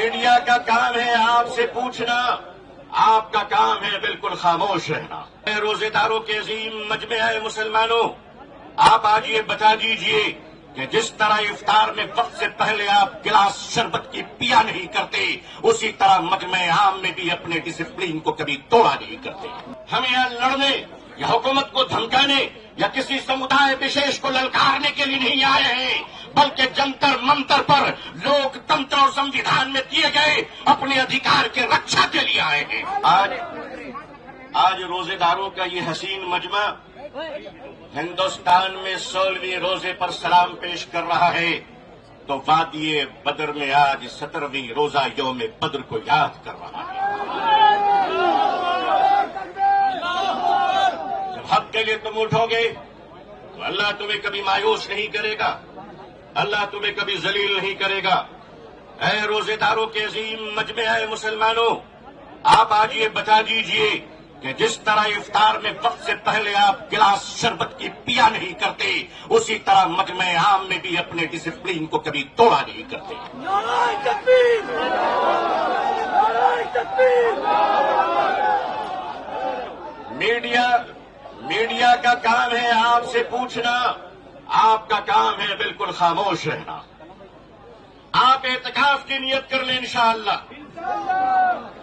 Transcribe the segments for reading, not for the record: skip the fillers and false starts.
Media کا کام ہے آپ سے پوچھنا، آپ کا کام ہے بالکل خاموش رہنا۔ روزے داروں کے عظیم مجمع مسلمانوں، آپ آج یہ بتا دیجئے کہ جس طرح افطار میں وقت سے پہلے آپ گلاس شربت کی پیا نہیں کرتے، اسی طرح مجمع عام میں بھی اپنے ڈسپلین کو کبھی توڑا نہیں کرتے۔ ہم یہاں لڑنے یا حکومت کو دھمکانے یا کسی سمودائے وشیش کو للکارنے کے لیے نہیں آئے ہیں، بلکہ جنتر منتر پر لوک تنتر اور سمویدھان میں دیے گئے اپنے ادھیکار کے رکشا کے لیے آئے ہیں۔ آج روزے داروں کا یہ حسین مجمع ہندوستان میں 16ویں روزے پر سلام پیش کر رہا ہے، تو وادی بدر میں آج 17ویں روزہ یوم بدر کو یاد کر رہا ہے۔ جب حق کے لیے تم اٹھو گے تو اللہ تمہیں کبھی مایوس نہیں کرے گا، اللہ تمہیں کبھی ذلیل نہیں کرے گا۔ اے روزے داروں کے عظیم مجمع مسلمانوں، آپ آج یہ بتا دیجئے کہ جس طرح افطار میں وقت سے پہلے آپ گلاس شربت کی پیا نہیں کرتے، اسی طرح مجمع عام میں بھی اپنے ڈسپلین کو کبھی توڑا نہیں کرتے۔ نعرہ تکبیر! نعرہ تکبیر! میڈیا کا کام ہے آپ سے پوچھنا، آپ کا کام ہے بالکل خاموش رہنا۔ آپ اعتکاف کی نیت کر لیں انشاءاللہ۔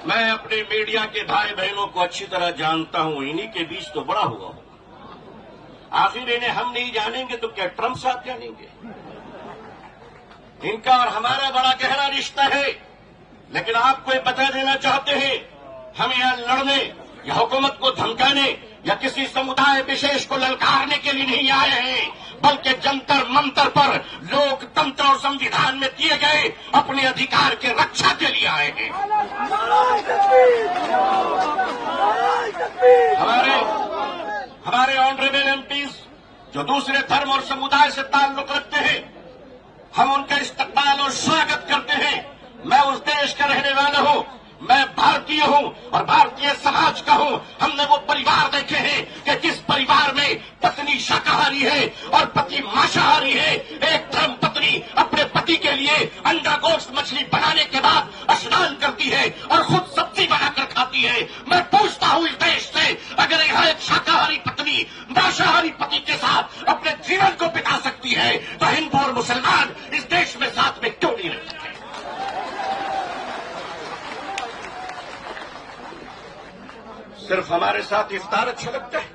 میں اپنے میڈیا کے بھائی بہنوں کو اچھی طرح جانتا ہوں، انہی کے بیچ تو بڑا ہوا ہوں۔ آخر انہیں ہم نہیں جانیں گے تو کیا ٹرمپ صاحب جانیں گے؟ ان کا اور ہمارا بڑا گہرا رشتہ ہے، لیکن آپ کو یہ بتا دینا چاہتے ہیں، ہم یہاں لڑنے یا حکومت کو دھمکانے یا کسی سمودائے وشیش کو للکارنے کے لیے نہیں آئے ہیں، بلکہ جنتر منتر پر لوک تنتر اور سمویدھان میں دیے گئے اپنے ادھیکار کے رکشا کے لیے آئے ہیں۔ نعرہ تکبیر! نعرہ تکبیر! ہمارے آنریبل ایم پیز جو دوسرے دھرم اور سمودائے سے تعلق رکھتے ہیں، ہم ان کا استقبال اور سواگت کرتے ہیں۔ میں اس دیش کا رہنے والا ہوں، میں بھارتی ہوں اور بھارتی سماج کا ہوں۔ ہم نے وہ پریوار دیکھے ہیں کہ جس پریوار میں پتنی شاکاہاری ہے اور پتی مانساہاری ہے، ایک دھرم پتنی اپنے پتی کے لیے انڈا گوشت مچھلی بنانے کے بعد اشنان کرتی ہے اور خود سبزی بنا کر کھاتی ہے۔ میں پوچھتا ہوں اس دیش سے، اگر یہاں ایک شاکاہاری پتنی مانساہاری پتی کے ساتھ اپنے جیون کو بتا سکتی ہے تو ہندو اور مسلمان اس دیش میں ساتھ میں کیوں نہیں رہ سکتے؟ صرف ہمارے ساتھ افطار اچھا لگتا ہے؟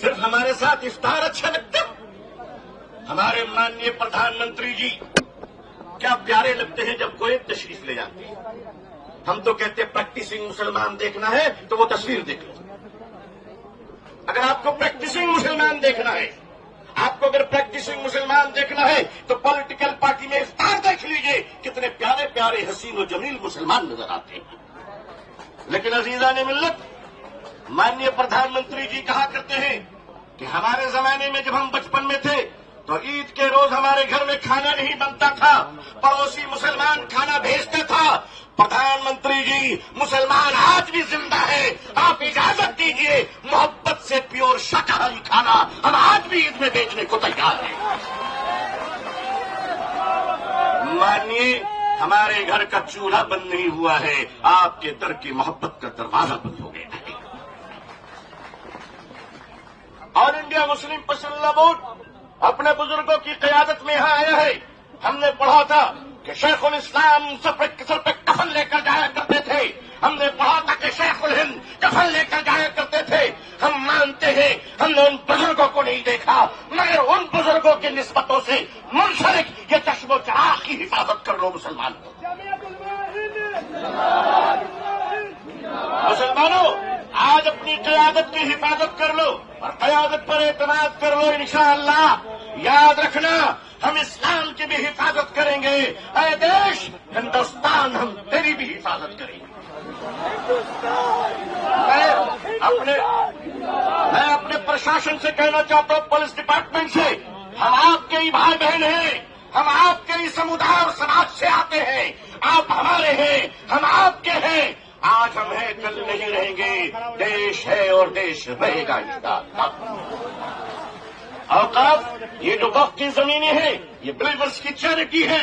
صرف ہمارے ساتھ افطار اچھا لگتا ہے؟ ہمارے ماننیے پردھان منتری جی کیا پیارے لگتے ہیں جب کوئی تشریف لے جاتے ہیں۔ ہم تو کہتے ہیں پریکٹسنگ مسلمان دیکھنا ہے تو وہ تصویر دیکھ لو۔ اگر آپ کو پریکٹسنگ مسلمان دیکھنا ہے، آپ کو اگر پریکٹسنگ مسلمان دیکھنا ہے تو پولیٹیکل پارٹی میں افطار دیکھ لیجئے، کتنے پیارے پیارے حسین و جمیل مسلمان نظر آتے ہیں۔ لیکن عزیزان ملت، ماننیے پردھان منتری جی کہا کرتے ہیں کہ ہمارے زمانے میں جب ہم بچپن میں تھے تو عید کے روز ہمارے گھر میں کھانا نہیں بنتا تھا، پڑوسی مسلمان کھانا بھیجتا تھا۔ پردھان منتری جی، مسلمان آج بھی زندہ ہے، آپ اجازت دیجئے محبت سے پیور شاکاہاری کھانا ہم آج بھی عید میں بیچنے کو تیار ہیں۔ مانیے، ہمارے گھر کا چولہا بند نہیں ہوا ہے، آپ کے در کی محبت کا دروازہ بند ہو گیا ہے۔ آل انڈیا مسلم پرسنل بورڈ اپنے بزرگوں کی قیادت میں یہاں آیا ہے۔ ہم نے پڑھا تھا کہ شیخ الاسلام سر پہ کفن لے کر جایا کرتے تھے، ہم نے پڑھا تھا کہ شیخ الہند کفن لے کر جایا کرتے تھے۔ ہم مانتے ہیں ہم نے ان بزرگوں کو نہیں دیکھا، مگر ان بزرگوں کی نسبتوں سے منسلک یہ چشم و چراغ کی حفاظت کر لو مسلمان۔ مسلمانوں، آج اپنی قیادت کی حفاظت کر لو اور قیادت پر اعتماد کر لو انشاءاللہ۔ یاد رکھنا، ہم اسلام کی بھی حفاظت کریں گے۔ اے دیش ہندوستان، ہم تیری بھی حفاظت کریں گے۔ میں اپنے پرشاسن سے کہنا چاہتا ہوں، پولیس ڈپارٹمنٹ سے، ہم آپ کے ہی بھائی بہن ہیں، ہم آپ کے ہی سمودائے اور سماج سے آتے ہیں، آپ ہمارے ہیں، ہم آپ کے ہیں۔ آج ہم ہیں، کل نہیں رہیں گے، دیش ہے اور دیش رہے گا انشاءاللہ۔ اوقاف، یہ جو وقت کی زمینیں ہیں، یہ بلیورز کی چیریٹی ہے،